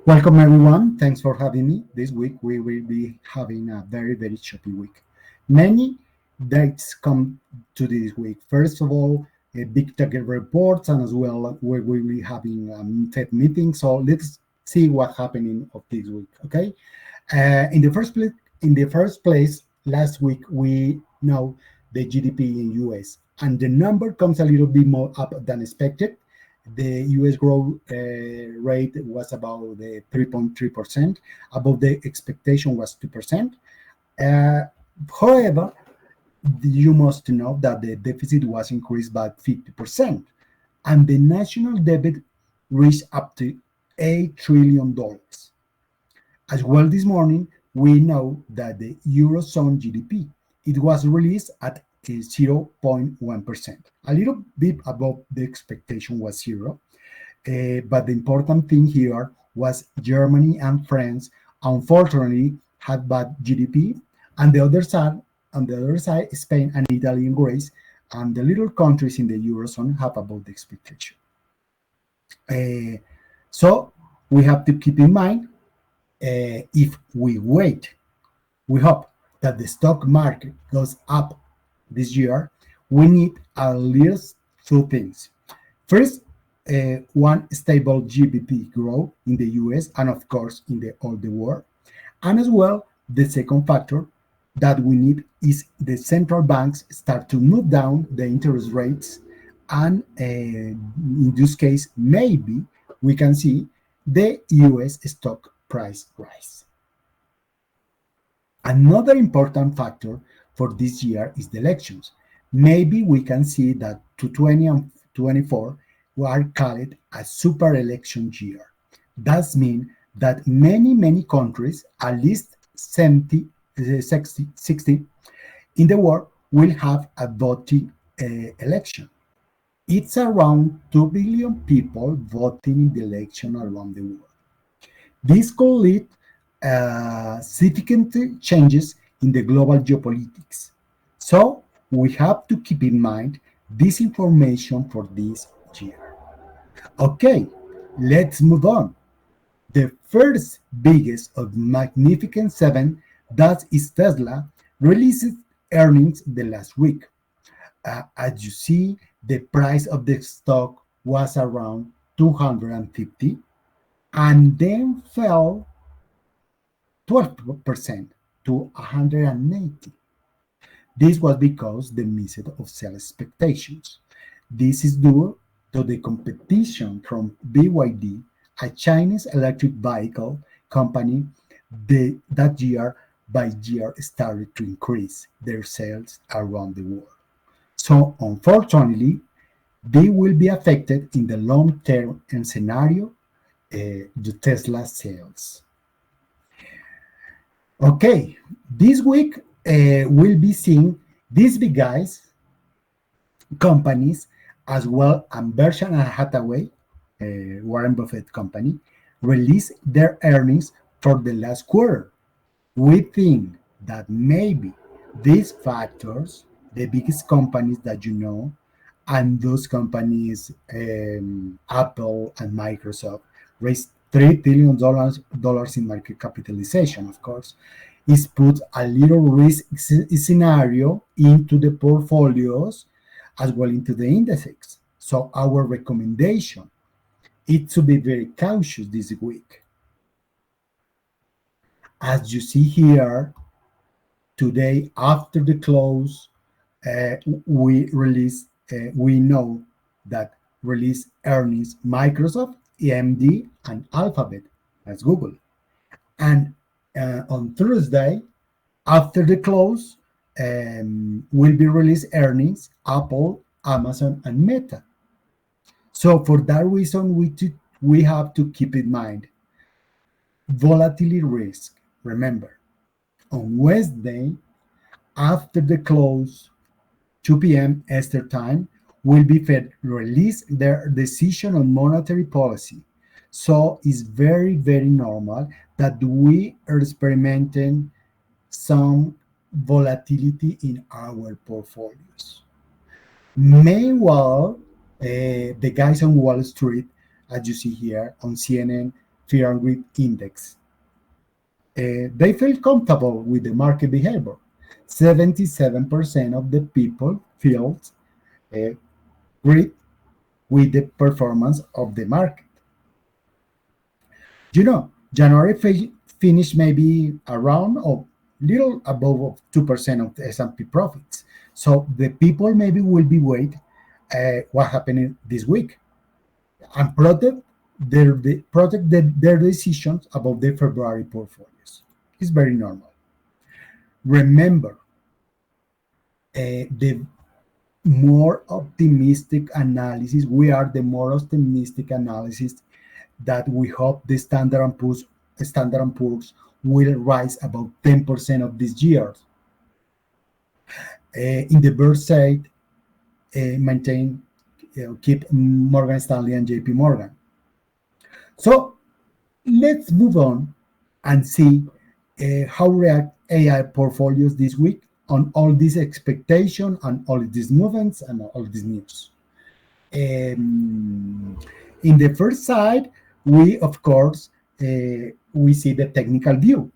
Welcome everyone. Thanks for having me. This week we will be having a very choppy week. Many dates come to this week. First of all, big tech reports, and as well we will be having Fed meeting. So let's see what happening of this week. Okay. In the first place, last week we know the GDP in US, and the number comes a little bit more up than expected. The US growth rate was about the 3.3%. Above the expectation was 2%. Uh, However, you must know that the deficit was increased by 50%, and the national debt reached up to $8 trillion. As well, this morning, we know that the Eurozone GDP, it was released at 0.1%. A little bit above the expectation was zero. But the important thing here was Germany and France, unfortunately, had bad GDP, and on the other side, Spain and Italy and Greece, and the little countries in the Eurozone have above the expectation. Uh, so we have to keep in mind, if we wait, we hope that the stock market goes up this year, we need at least two things. First, one stable GDP growth in the US and of course in the all the world. And as well, the second factor that we need is the central banks start to move down the interest rates, and in this case, maybe we can see the US stock price rise. Another important factor for this year is the elections. Maybe we can see that 2020 and 24 were called a super election year. That means that many countries, at least 70, 60 in the world, will have a voting election. It's around 2 billion people voting in the election around the world. This could lead significant changes in the global geopolitics. So we have to keep in mind this information for this year. Okay, let's move on. The first biggest of Magnificent Seven, that is Tesla, released earnings the last week. As you see, the price of the stock was around 250 and then fell 12% to 180. This was because the missed of sell expectations. This is due to the competition from BYD, a Chinese electric vehicle company that year by year started to increase their sales around the world. So unfortunately, they will be affected in the long-term scenario, the Tesla sales. Okay, this week we'll be seeing these big guys, companies, as well as Berkshire Hathaway, Warren Buffett company, release their earnings for the last quarter. We think that maybe these factors, the biggest companies that you know, and those companies, Apple and Microsoft, raised $3 billion in market capitalization, of course, is put a little risk scenario into the portfolios as well into the indices. So our recommendation is to be very cautious this week. As you see here, today after the close, we know that release earnings Microsoft, AMD, and Alphabet, that's Google. And on Thursday, after the close, will be released earnings Apple, Amazon, and Meta. So for that reason, we have to keep in mind volatility risk. Remember, on Wednesday, after the close, 2 p.m. Eastern Time, will be Fed release their decision on monetary policy. So it's very normal that we are experimenting some volatility in our portfolios. Meanwhile, the guys on Wall Street, as you see here on CNN, fear and greed index. They feel comfortable with the market behavior. 77% of the people feel great with the performance of the market. January finished maybe around or little above 2% of the S&P profits. So the people maybe will be wait what happened this week and protect their decisions about the February portfolios. It's very normal. Remember, the more optimistic analysis, we are the more optimistic analysis that we hope the Standard & Poor's will rise about 10% of this year. In the bear side, keep Morgan Stanley and JP Morgan. So let's move on and see how react AI portfolios this week on all these expectations and all these movements and all these news. In the first side, we of course we see the technical view.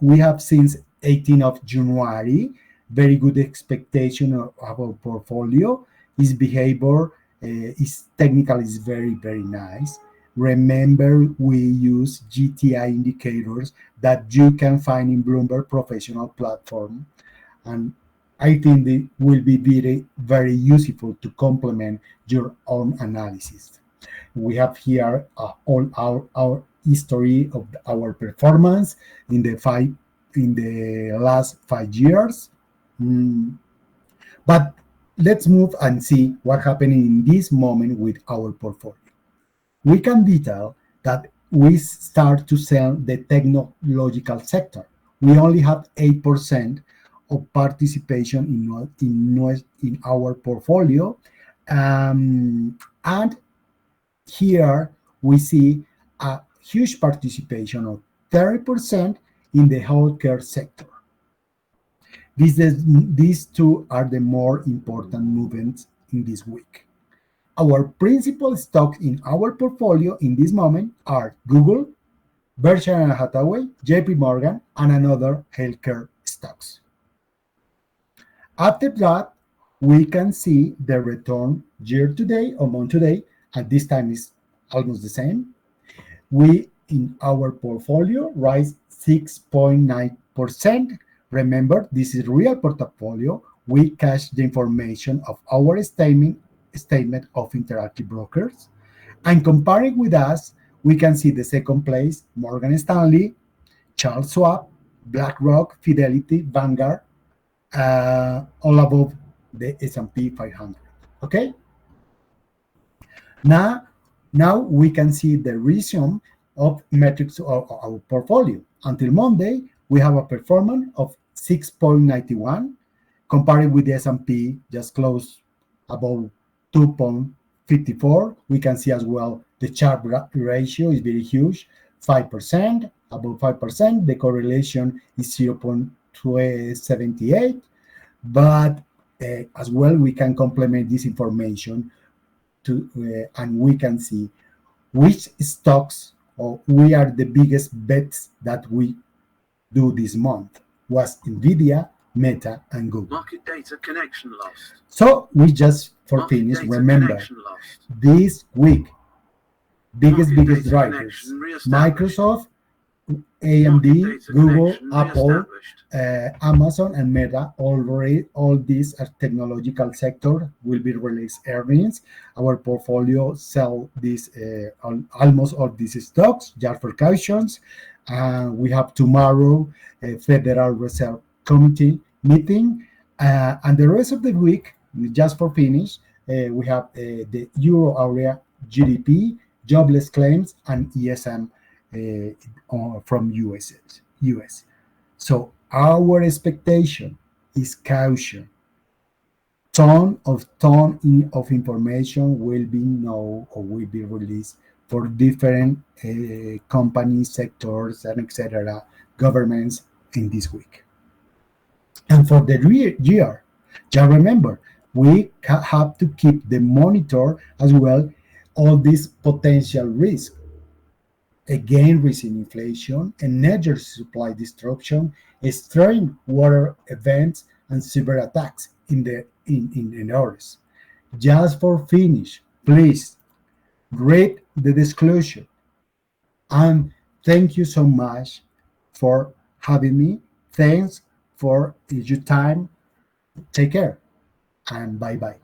We have since 18th of January very good expectation of our portfolio. Its behavior is technical, is very, very nice. Remember, we use GTI indicators that you can find in Bloomberg Professional platform, and I think they will be very, very useful to complement your own analysis. We have here all our history of our performance in the last 5 years. But let's move and see what happened in this moment with our portfolio. We can detail that we start to sell the technological sector. We only have 8% of participation in our portfolio, and here we see a huge participation of 30% in the healthcare sector. These two are the more important movements in this week. Our principal stocks in our portfolio in this moment are Google, Berkshire Hathaway, JP Morgan, and another healthcare stocks. After that, we can see the return year to date or month to date, and this time is almost the same. We in our portfolio rise 6.9%. Remember, this is real portfolio. We cache the information of our statement of Interactive Brokers. And comparing with us, we can see the second place, Morgan Stanley, Charles Schwab, BlackRock, Fidelity, Vanguard, all above the S&P 500. Okay? Now we can see the resume of metrics of our portfolio. Until Monday, we have a performance of 6.91, compared with the S&P just close about 2.54. We can see as well the Sharpe ratio is very huge, 5%, above 5%. The correlation is 0.278. But as well, we can complement this information and we can see which stocks or we are the biggest bets that we do this month was NVIDIA, Meta, and Google. Market data connection lost. So we just for finish remember this week biggest drivers: Microsoft, AMD, Google, Apple, Amazon, and Meta. All these are technological sector will be released earnings. Our portfolio sell this almost all these stocks just for cautions. We have tomorrow a Federal Reserve Committee meeting, and the rest of the week, just for finish, we have the Euro area GDP, jobless claims, and ESM from US. So our expectation is caution. Ton of information will be known or will be released for different companies, sectors, and etc., governments in this week. And for the year, just remember, we have to keep the monitor as well all these potential risks. again recent inflation, energy supply disruption, extreme weather events, and cyber attacks in others. Just for finish, please read the disclosure. And thank you so much for having me. Thanks for your time. Take care and bye bye.